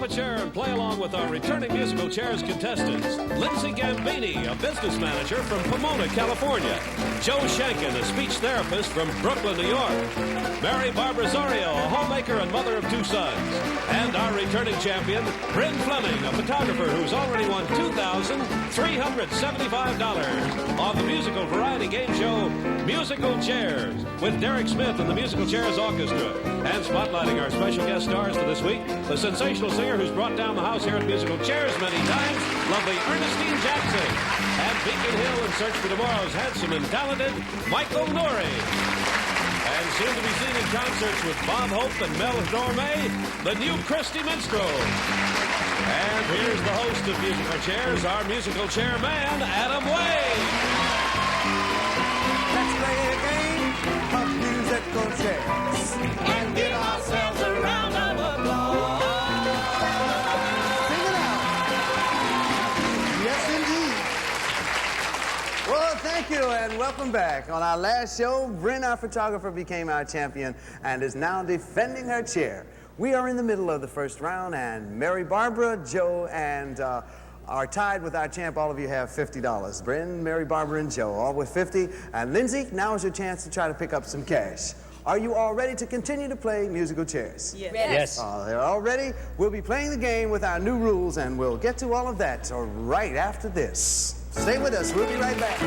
chair and play along with our returning musical chairs contestants. Lindsay Gambini, a business manager from Pomona, California. Joe Shankin, a speech therapist from Brooklyn, New York. Mary Barbara Zorio, a homemaker and mother of 2 sons. And our returning champion, Bryn Fleming, a photographer who's already won $2,375 on the musical variety game show Musical Chairs with Derek Smith and the Musical Chairs Orchestra. And spotlighting our special guest stars for this week, the sensational singer who's brought down the house here at Musical Chairs many times, lovely Ernestine Jackson. And Beacon Hill in search for tomorrow's handsome and talented Michael Nouri. And soon to be seen in concerts with Bob Hope and Mel Dorme, the new Christy Minstrels. And here's the host of Musical Chairs, our musical chairman, Adam Wade. Let's play a game of musical chairs and give ourselves a round of applause. Sing it out. Yes, indeed. Well, thank you, and welcome back. On our last show, Bryn, our photographer, became our champion and is now defending her chair. We are in the middle of the first round, and Mary Barbara, Joe, and are tied with our champ. All of you have $50. Bryn, Mary Barbara, and Joe, all with 50. And Lindsay, now is your chance to try to pick up some cash. Are you all ready to continue to play musical chairs? Yes. Yes. They're all ready. We'll be playing the game with our new rules, and we'll get to all of that right after this. Stay with us. We'll be right back.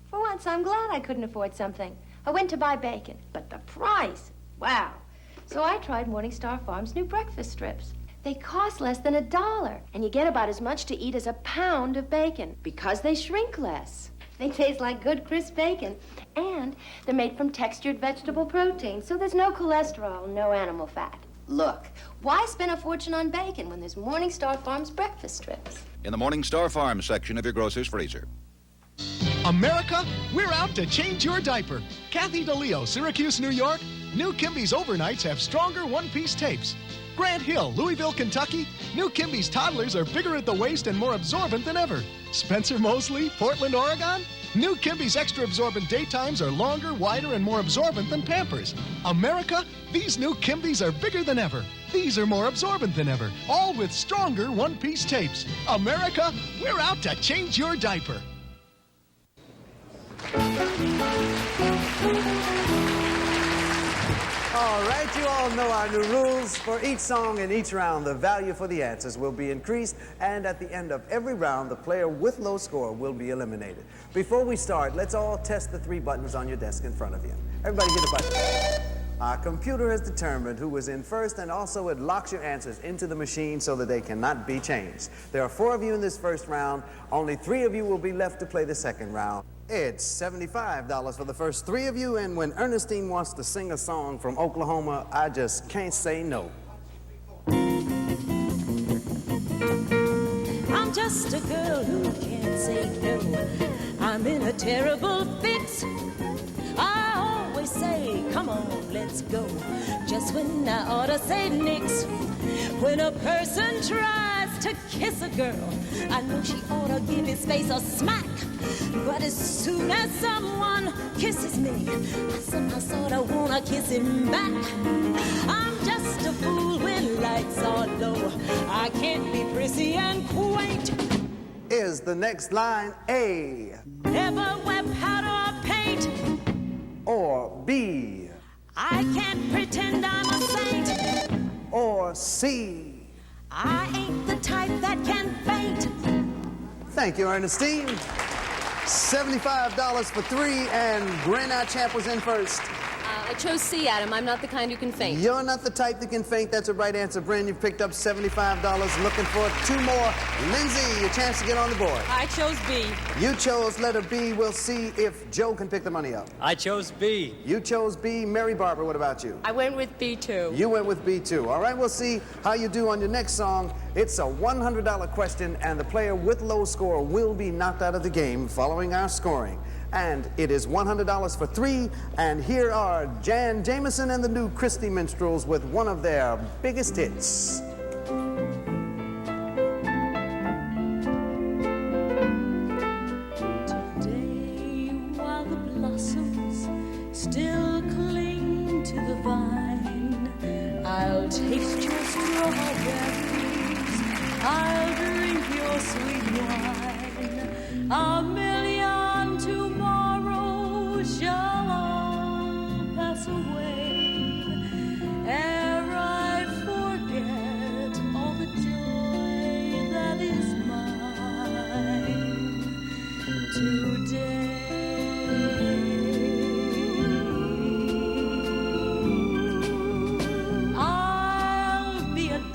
For once, I'm glad I couldn't afford something. I went to buy bacon, but the price, wow. So I tried Morningstar Farms' new breakfast strips. They cost less than $1, and you get about as much to eat as a pound of bacon because they shrink less. They taste like good crisp bacon, and they're made from textured vegetable protein, so there's no cholesterol, no animal fat. Look, why spend a fortune on bacon when there's Morningstar Farms breakfast strips? In the Morningstar Farms section of your grocer's freezer. America, we're out to change your diaper. Kathy DeLeo, Syracuse, New York. New Kimbies overnights have stronger one-piece tapes. Grant Hill, Louisville, Kentucky. New Kimbies toddlers are bigger at the waist and more absorbent than ever. Spencer Mosley, Portland, Oregon. New Kimbies extra absorbent daytimes are longer, wider, and more absorbent than Pampers. America, these new Kimbies are bigger than ever. These are more absorbent than ever, all with stronger one-piece tapes. America, we're out to change your diaper. All right, you all know our new rules. For each song in each round, the value for the answers will be increased, and at the end of every round, the player with low score will be eliminated. Before we start, let's all test the 3 buttons on your desk in front of you. Everybody hit a button. Our computer has determined who is in first, and also it locks your answers into the machine so that they cannot be changed. There are 4 of you in this first round. Only 3 of you will be left to play the second round. It's $75 for the first 3 of you, and when Ernestine wants to sing a song from Oklahoma, I just can't say no. I'm just a girl who can't say no. I'm in a terrible fix. I always say, come on, let's go. Just when I ought to say nix. When a person tries to kiss a girl, I know she ought to give his face a smack. But as soon as someone kisses me, I somehow sort of want to kiss him back. I'm just a fool when lights are low. I can't be prissy and quaint. Is the next line A? Never wear powder or paint. Or B? I can't pretend I'm a saint. Or C? I ain't the type that can faint. Thank you, Ernestine. $75 for 3, and Bryn, our champ, was in first. I chose C, Adam. I'm not the kind who can faint. You're not the type that can faint. That's a right answer, Bryn. You've picked up $75. Looking for 2 more. Lindsay, your chance to get on the board. I chose B. You chose letter B. We'll see if Joe can pick the money up. I chose B. You chose B. Mary Barbara, what about you? I went with B, too. You went with B, too. All right, we'll see how you do on your next song. It's a $100 question, and the player with low score will be knocked out of the game following our scoring. And it is $100 for 3, and here are Jan Jameson and the new Christy Minstrels with one of their biggest hits. Today, while the blossoms still cling to the vine, I'll taste your strawberries, I'll drink your sweet wine. A million tomorrows shall all pass away ere I forget all the joy that is mine today.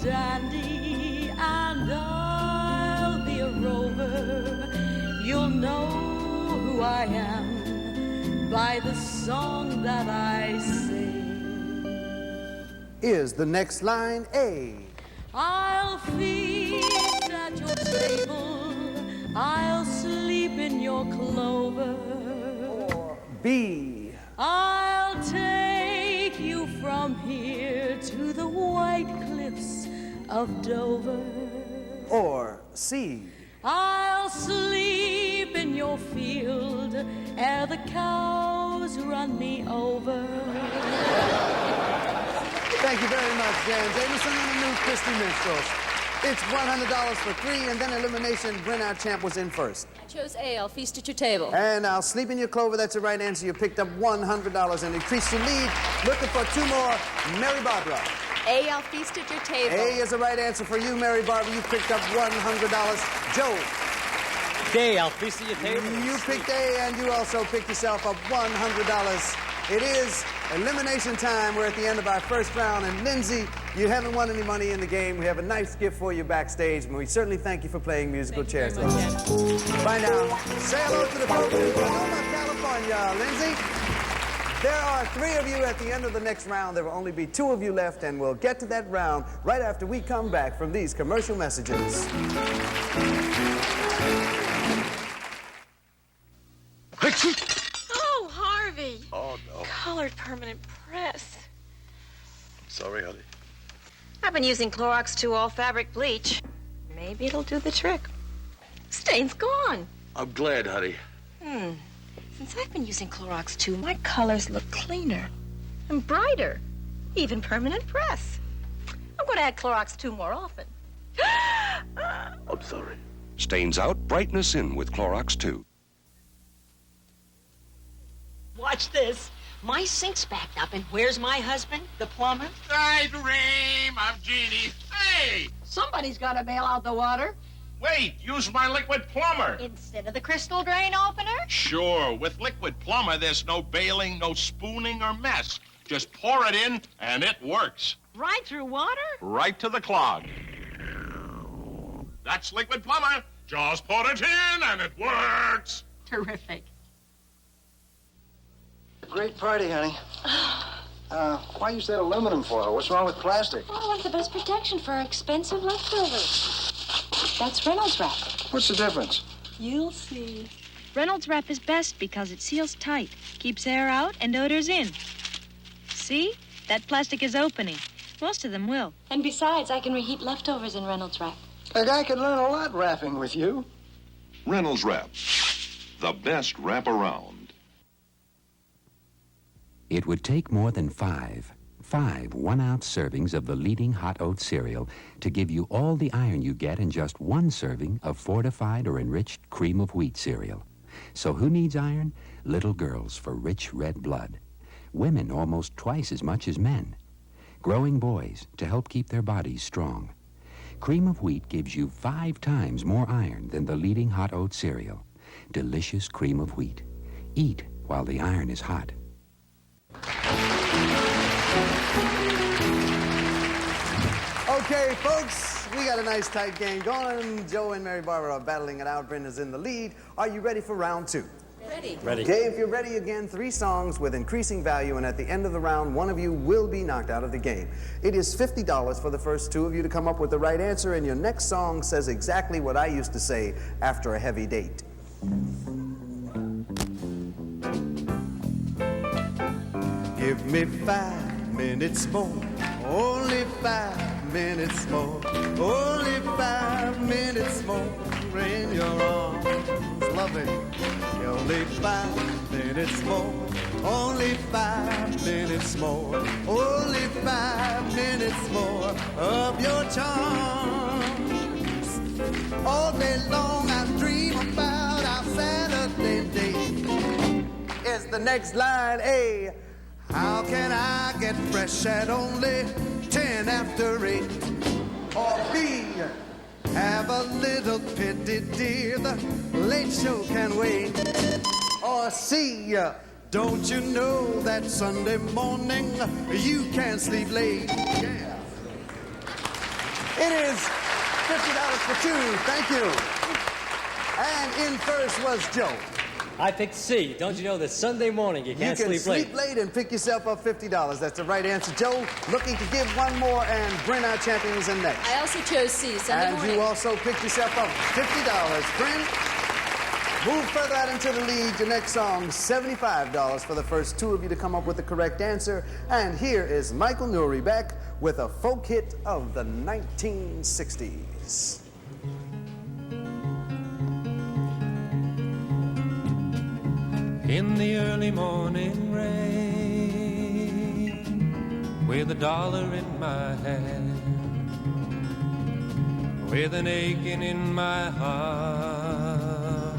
Dandy, and I'll be a rover. You'll know who I am by the song that I sing. Is the next line A? I'll feast at your table, I'll sleep in your clover. Or B? I'll take you from here to the white cliffs of Dover. Or C? I'll sleep in your field ere the cows run me over. Thank you very much, Jan Jameson and the new Christy Minstrels. It's $100 for 3, and then elimination. Bryn, our champ, was in first. I chose A. I'll feast at your table. And I'll sleep in your clover. That's the right answer. You picked up $100 and increased your lead. Looking for 2 more. Mary Barbara. A. I'll feast at your table. A is the right answer for you, Mary Barbara. You picked up $100. Joe. A. I'll feast at your table. You picked A, and you also picked yourself up $100. It is elimination time. We're at the end of our first round. And Lindsay, you haven't won any money in the game. We have a nice gift for you backstage. And we certainly thank you for playing musical chairs. Thank you very much, Bye now. Say hello to the folks in Sonoma, California. Lindsay, there are 3 of you at the end of the next round. There will only be 2 of you left, and we'll get to that round right after we come back from these commercial messages. Oh, Harvey. Oh, no. Colored permanent press. Sorry, honey. I've been using Clorox 2 all fabric bleach. Maybe it'll do the trick. Stain's gone. I'm glad, honey. Since I've been using Clorox 2, my colors look cleaner and brighter. Even permanent press. I'm going to add Clorox 2 more often. I'm sorry. Stains out, brightness in with Clorox 2. Watch this. My sink's backed up, and where's my husband, the plumber? Guys, Reem, I'm Jeannie. Hey! Somebody's got to bail out the water. Wait, use my liquid Plumr. Instead of the crystal drain opener? Sure, with liquid Plumr, there's no bailing, no spooning or mess. Just pour it in, and it works. Right through water? Right to the clog. That's liquid Plumr. Just pour it in, and it works. Terrific. Great party, honey. Why use that aluminum foil? What's wrong with plastic? Oh, I want the best protection for expensive leftovers. That's Reynolds wrap. What's the difference? You'll see. Reynolds wrap is best because it seals tight, keeps air out and odors in. See? That plastic is opening. Most of them will. And besides, I can reheat leftovers in Reynolds wrap. A guy can learn a lot wrapping with you. Reynolds Wrap, the best wrap around. It would take more than five 1-ounce servings of the leading hot oat cereal to give you all the iron you get in just 1 serving of fortified or enriched cream of wheat cereal. So who needs iron? Little girls for rich red blood. Women almost twice as much as men. Growing boys to help keep their bodies strong. Cream of wheat gives you 5 times more iron than the leading hot oat cereal. Delicious cream of wheat. Eat while the iron is hot. Okay, folks, we got a nice tight game going. Joe and Mary Barbara are battling it out. Brenda's in the lead. Are you ready for round 2? Ready. Okay, if you're ready again, 3 songs with increasing value, and at the end of the round, one of you will be knocked out of the game. It is $50 for the first 2 of you to come up with the right answer, and your next song says exactly what I used to say after a heavy date. Give me 5 minutes more, only 5 minutes more, only 5 minutes more in your arms. Lovely. only 5 minutes more. Only 5 minutes more. Only 5 minutes more of your charms. All day long I dream about our Saturday date. Is the next line A? How can I get fresh at only 10 after 8? Or B? Have a little pity, dear, the late show can wait. Or C? Don't you know that Sunday morning you can't sleep late? Yeah. It is $50 for 2. Thank you. And in first was Joe. I picked C. Don't you know that Sunday morning you can't sleep late? You can sleep late and pick yourself up $50. That's the right answer. Joe, looking to give one more, and Bryn, our champion, is in next. I also chose C, Sunday morning. And you also picked yourself up $50. Bryn, move further out into the lead. Your next song, $75 for the first 2 of you to come up with the correct answer. And here is Michael Nouri back with a folk hit of the 1960s. In the early morning rain, with $1 in my hand, with an aching in my heart,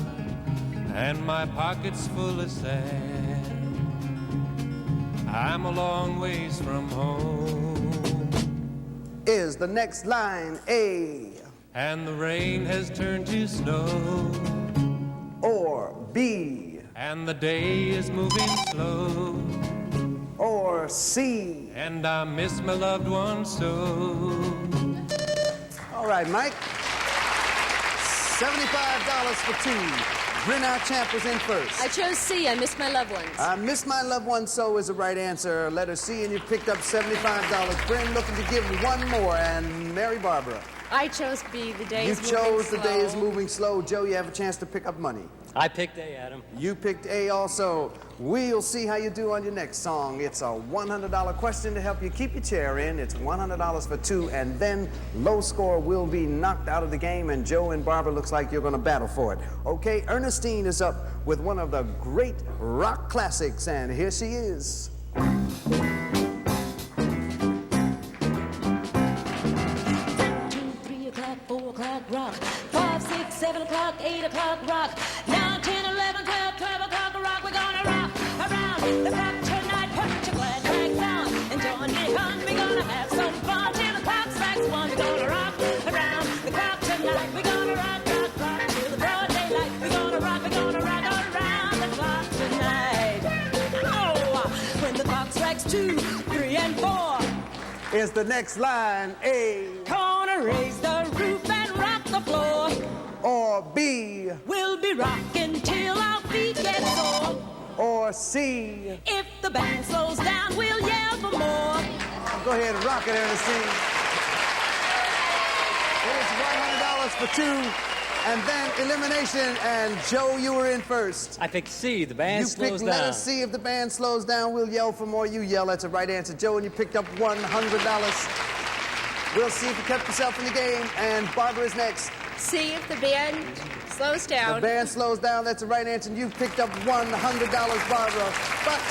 and my pockets full of sand, I'm a long ways from home. Is the next line A? And the rain has turned to snow. Or B? And the day is moving slow. Or C? And I miss my loved one so. All right, Mike. $75 for 2. Bryn, our champ, was in first. I chose C, I miss my loved ones. I miss my loved one so is the right answer. Letter C, and you picked up $75. Bryn looking to give one more, and Mary Barbara. I chose B, the day is moving slow. You chose the day is moving slow. Joe, you have a chance to pick up money. I picked A, Adam. You picked A also. We'll see how you do on your next song. It's a $100 question to help you keep your chair in. It's $100 for 2, and then low score will be knocked out of the game, and Joe and Barbara looks like you're going to battle for it. Okay, Ernestine is up with one of the great rock classics, and here she is. 2, 3 o'clock, 4 o'clock, rock. 5, 6, 7 o'clock, 8 o'clock, rock. 9, 10, 11, 12, 12 o'clock, rock. We're gonna rock around the clock tonight. Put your glad rags on and join me, hon. We're gonna have some fun till the clock strikes 1. We're gonna rock around the clock tonight. We're gonna rock, rock, rock till the broad daylight. We're gonna rock around the clock tonight. Oh, when the clock strikes 2, 3, and 4. Is the next line A? Gonna raise the roof and rock the floor. Or B? We'll be rocking till our feet get sore. Or C? If the band slows down, we'll yell for more. Go ahead and rock it, Ernestine. It's $100 for 2. And then elimination, and Joe, you were in first. I picked C, the band slows down. You picked letter C, if the band slows down, we'll yell for more. You yell, that's the right answer. Joe, and you picked up $100. We'll see if you kept yourself in the game, and Barbara is next. C, if the band slows down. The band slows down, that's the right answer, and you picked up $100, Barbara. But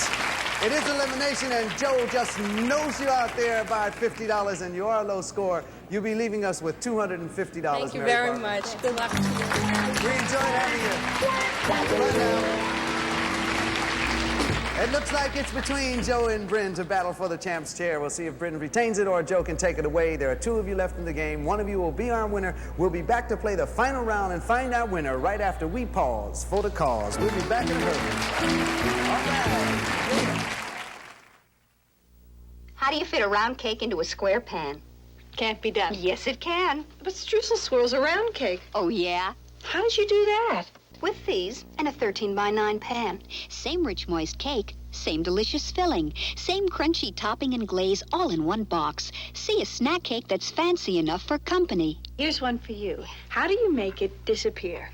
it is elimination, and Joe just knows you out there by $50, and you are a low score. You'll be leaving us with $250. Thank you very much. Good luck to you. We enjoyed having you. Bye now. It looks like it's between Joe and Bryn to battle for the champ's chair. We'll see if Bryn retains it or Joe can take it away. There are 2 of you left in the game. One of you will be our winner. We'll be back to play the final round and find our winner right after we pause for the cause. We'll be back in a hurry. All right. How do you fit a round cake into a square pan? Can't be done. Yes, it can. But Streusel swirls a round cake. Oh, yeah? How did you do that? With these and a 13x9 pan. Same rich, moist cake, same delicious filling, same crunchy topping and glaze all in one box. See a snack cake that's fancy enough for company. Here's one for you. How do you make it disappear?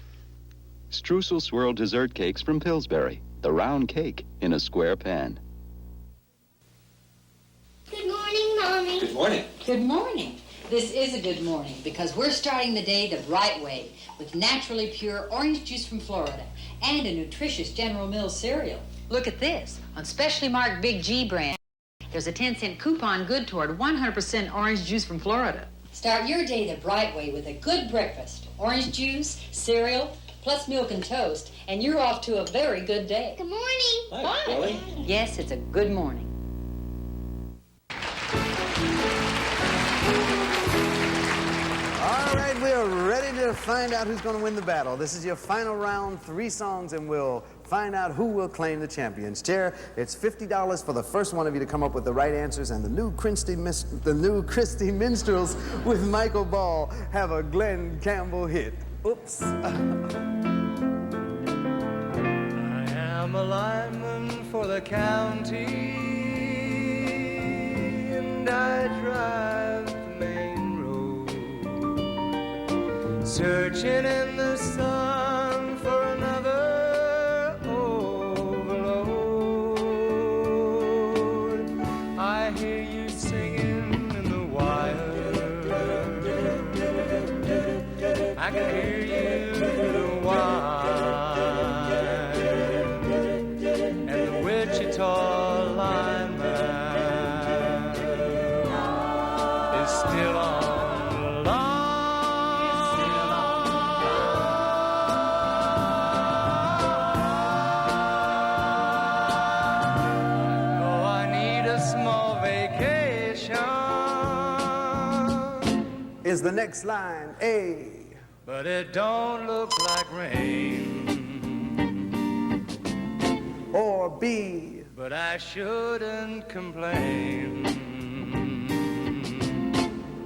Streusel swirl dessert cakes from Pillsbury. The round cake in a square pan. Good morning, Mommy. Good morning. Good morning. This is a good morning because we're starting the day the right way with naturally pure orange juice from Florida and a nutritious General Mills cereal. Look at this. On specially marked Big G brand, there's a 10-cent coupon good toward 100% orange juice from Florida. Start your day the bright way with a good breakfast. Orange juice, cereal, plus milk and toast, and you're off to a very good day. Good morning. Hi, Billy. Yes, it's a good morning. All right, we are ready to find out who's going to win the battle. This is your final round, 3 songs, and we'll find out who will claim the champion's chair. It's $50 for the first one of you to come up with the right answers, and the new Christy Minstrels with Michael Ball have a Glenn Campbell hit. Oops. I am a lineman for the county, and I drive the main road, searching in the sun for another overload. I hear you singing in the wire, I can hear you through the wire, and the Wichita lineman is still on the line. Oh, I need a small vacation. Is the next line A? But it don't look like rain. Or B? But I shouldn't complain.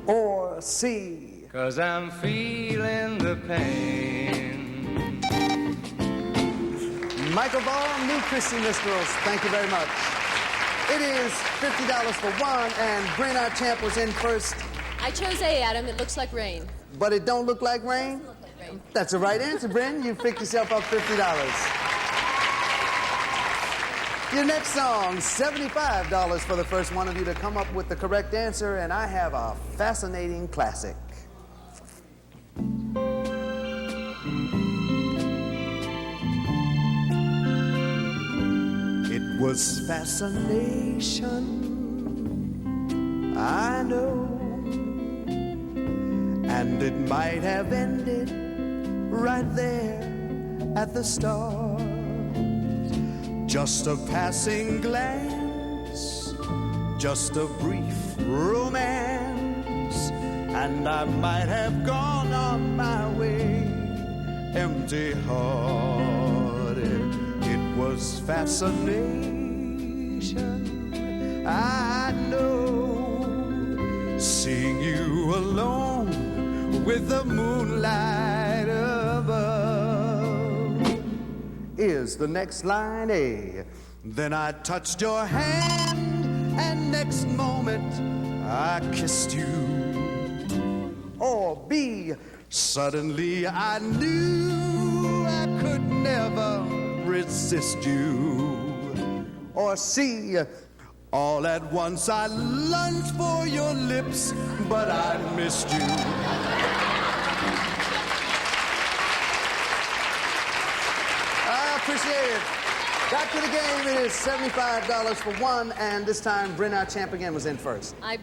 Or C? 'Cause I'm feeling the pain. Michael Ball, new Christy Minstrels, thank you very much. It is $50 for one, and Bryn, our champ, was in first. I chose A, Adam. It looks like rain. But it don't look like rain? That's the right answer, Bryn. You picked yourself up $50. Your next song, $75 for the first one of you to come up with the correct answer, and I have a fascinating classic. It was fascination, I know, and it might have ended right there at the start. Just a passing glance, just a brief romance, and I might have gone on my way empty-hearted. It was fascination, I know, seeing you alone with the moonlight above. Is the next line A? Then I touched your hand, and next moment I kissed you. Or B? Suddenly I knew I could never resist you. Or C? All at once I lunged for your lips, but I missed you. Appreciate it. Back to the game. It is $75 for one, and this time Bryn, our champ again, was in first. I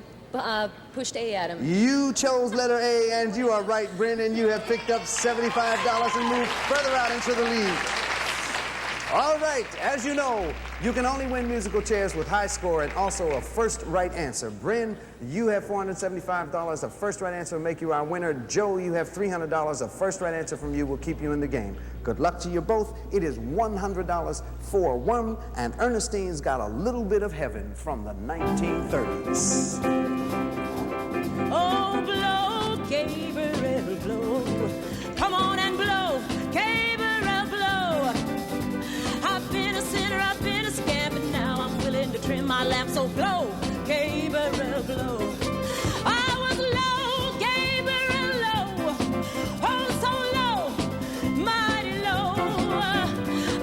pushed A, Adam. You chose letter A, and you are right, Bryn, and you have picked up $75 and moved further out into the lead. All right, as you know, you can only win musical chairs with high score and also a first right answer. Bryn, you have $475. A first right answer will make you our winner. Joe, you have $300. A first right answer from you will keep you in the game. Good luck to you both. It is $100 for one, and Ernestine's got a little bit of heaven from the 1930s. Oh, blow, Gabriel, blow. Come on and blow, Gabriel, blow. I've been a sinner, I've been a scamp, and now I'm willing to trim my lamp. So blow, Gabriel, blow. I was low, Gabriel, low. Oh, so low, mighty low.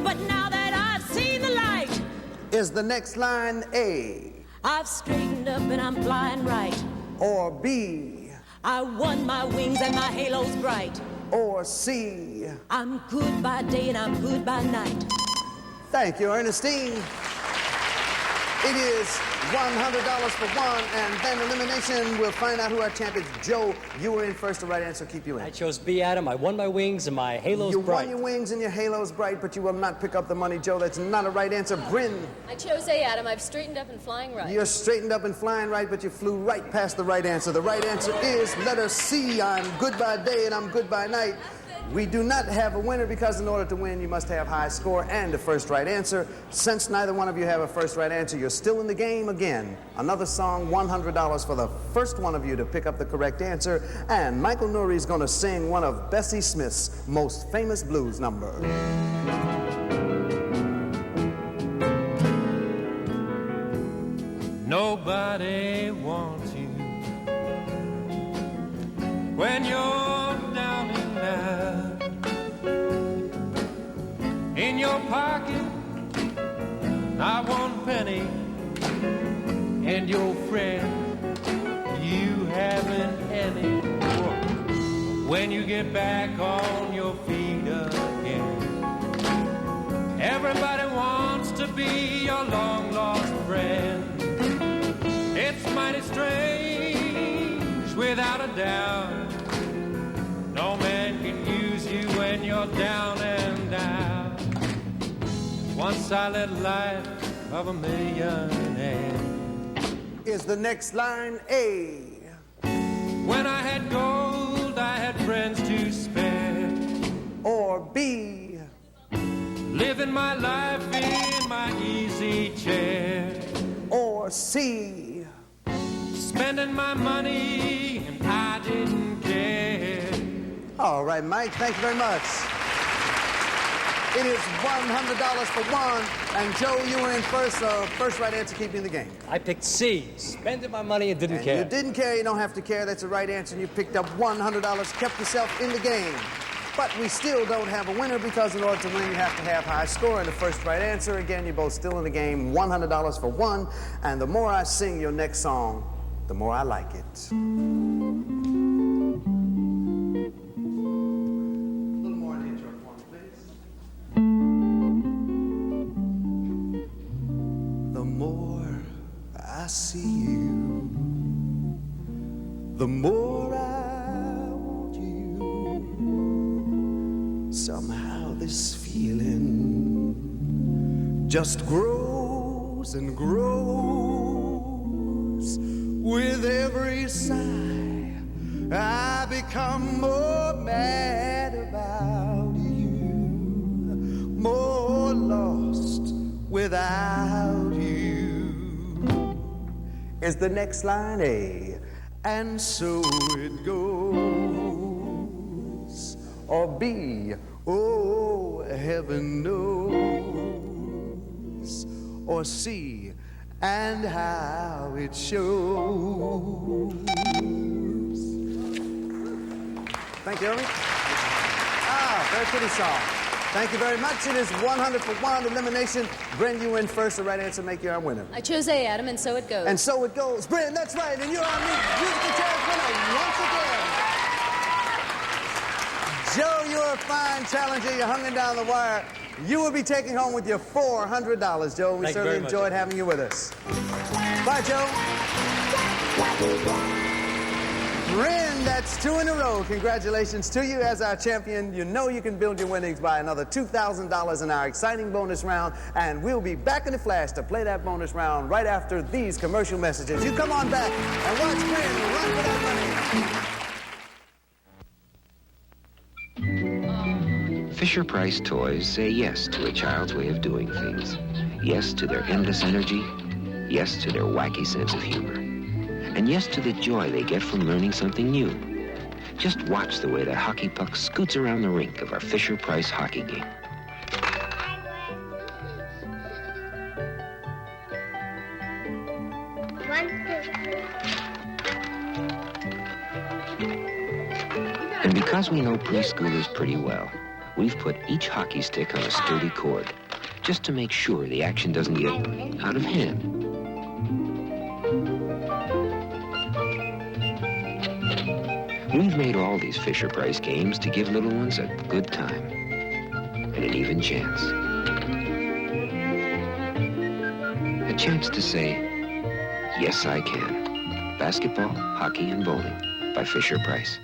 But now that I've seen the light, Is the next line A? I've straightened up and I'm flying right. Or B? I won my wings and my halo's bright. Or C. I'm good by day and I'm good by night. Thank you, Ernestine. It is $100 for one, and then elimination. We'll find out who our champ is. Joe, you were in first. The right answer keep you in. I chose B, Adam. I won my wings and my halo's bright. You won your wings and your halo's bright, but you will not pick up the money, Joe. That's not a right answer. Bryn. I chose A, Adam. I've straightened up and flying right. You're straightened up and flying right, but you flew right past the right answer. The right answer is letter C. I'm good by day and I'm good by night. We do not have a winner because in order to win, you must have high score and a first right answer. Since neither one of you have a first right answer, you're still in the game again. Another song, $100 for the first one of you to pick up the correct answer. And Michael Nouri is going to sing one of Bessie Smith's most famous blues numbers. Nobody wants you when you're down and out. In your pocket, not one penny, and your friend, you haven't any. When you get back on your feet again, everybody wants to be your long-lost friend. It's mighty strange, without a doubt. No man can use you when you're down and out. Once I led a life of a millionaire. Is the next line A? When I had gold, I had friends to spare. Or B? Living my life in my easy chair. Or C? Spending my money and I didn't care. All right, Mike, thank you very much. It is $100 for one, and Joe, you were in first, so first right answer keep you in the game. I picked C, spending my money and didn't care. You didn't care, you don't have to care, that's the right answer, and you picked up $100, kept yourself in the game. But we still don't have a winner because in order to win, you have to have high score and the first right answer. Again, you're both still in the game, $100 for one, and the more I sing your next song, the more I like it. I see you, the more I want you. Somehow this feeling just grows and grows. With every sigh, I become more mad about you, more lost without you. Is the next line A? And so it goes. Or B? Oh, heaven knows. Or C? And how it shows. Thank you, Ernie. Ah, very pretty song. Thank you very much. It is 100 for one elimination. Bryn, you win first. The right answer make you our winner. I chose A, Adam, and so it goes. And so it goes. Bryn, that's right. And you're our musical chairs winner once again. Joe, you're a fine challenger. You're hanging down the wire. You will be taking home with your $400, Joe. We certainly enjoyed having you with us. Bye, Joe. Bryn, that's 2 in a row. Congratulations to you as our champion. You know you can build your winnings by another $2,000 in our exciting bonus round, and we'll be back in a flash to play that bonus round right after these commercial messages. You come on back and watch Bryn run for that money. Fisher-Price toys say yes to a child's way of doing things. Yes to their endless energy. Yes to their wacky sense of humor. And yes to the joy they get from learning something new. Just watch the way that hockey puck scoots around the rink of our Fisher-Price hockey game. And because we know preschoolers pretty well, we've put each hockey stick on a sturdy cord, just to make sure the action doesn't get out of hand. We've made all these Fisher-Price games to give little ones a good time and an even chance. A chance to say, yes, I can. Basketball, hockey, and bowling by Fisher-Price.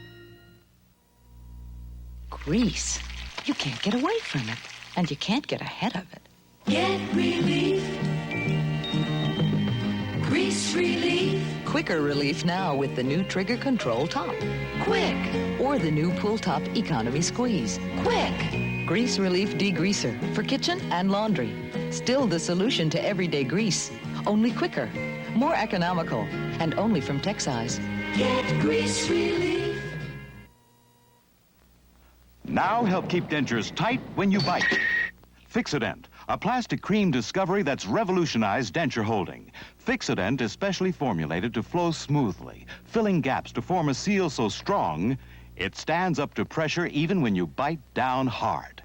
Grease. You can't get away from it, and you can't get ahead of it. Get relief. Grease relief. Quicker relief now with the new Trigger Control Top. Quick. Or the new Pull Top Economy Squeeze. Quick. Grease Relief Degreaser for kitchen and laundry. Still the solution to everyday grease. Only quicker, more economical, and only from Texise. Get grease relief. Now help keep dentures tight when you bite. Fixodent, a plastic cream discovery that's revolutionized denture holding. Fixodent is specially formulated to flow smoothly, filling gaps to form a seal so strong, it stands up to pressure even when you bite down hard.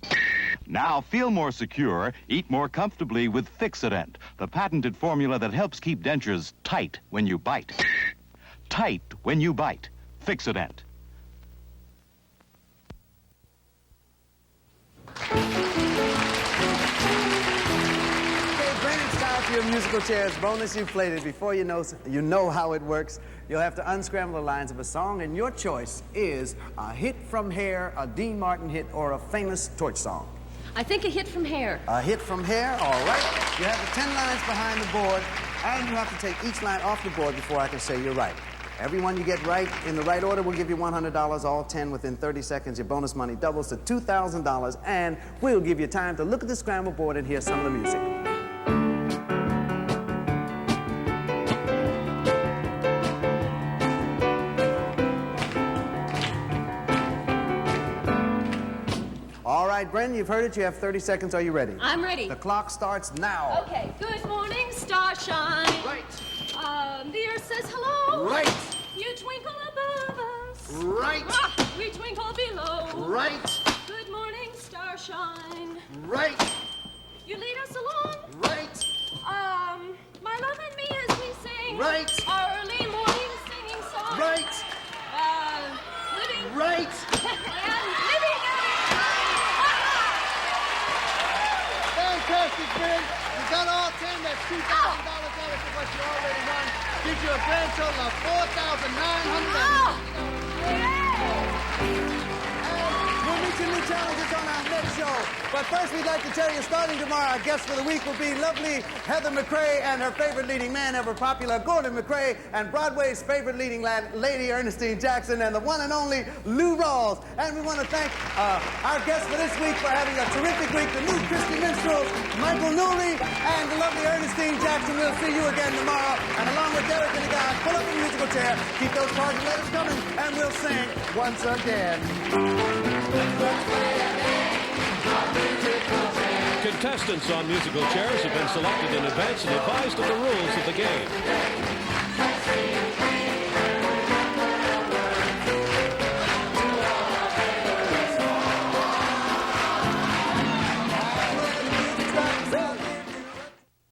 Now feel more secure, eat more comfortably with Fixodent, the patented formula that helps keep dentures tight when you bite. Tight when you bite. Fixodent. Your musical chairs bonus. You've played it before. You know how it works. You'll have to unscramble the lines of a song, and your choice is a hit from Hair, a Dean Martin hit, or a famous torch song. I think a hit from Hair. A hit from Hair, all right. You have the 10 lines behind the board, and you have to take each line off the board before I can say you're right. Every one you get right in the right order will give you $100, all 10 within 30 seconds. Your bonus money doubles to $2,000, and we'll give you time to look at the scramble board and hear some of the music. All right, Bren, you've heard it. You have 30 seconds. Are you ready? I'm ready. The clock starts now. Okay. Good morning, starshine. Right. The earth says hello. Right. You twinkle above us. Right. We twinkle below. Right. Good morning, starshine. Right. You lead us along. Right. My love and me as we sing. Right. Our early morning singing song. Right. Living. Right. And living. Fantastic, Ben. You got all 10. That's $2,000 added to what you already won. Gives you a grand total of $4,900. We'll meet your new challenges on our next show. But first, we'd like to tell you, starting tomorrow, our guest for the week will be lovely Heather McRae and her favorite leading man, ever popular Gordon McRae, and Broadway's favorite leading lady, Ernestine Jackson, and the one and only Lou Rawls. And we want to thank our guests for this week for having a terrific week, the new Christy Minstrels, Michael Nouri, and the lovely Ernestine Jackson. We'll see you again tomorrow. And along with Derek and the guys, pull up the musical chair, keep those cards and letters coming, and we'll sing once again. Contestants on musical chairs have been selected in advance and advised of the rules of the game.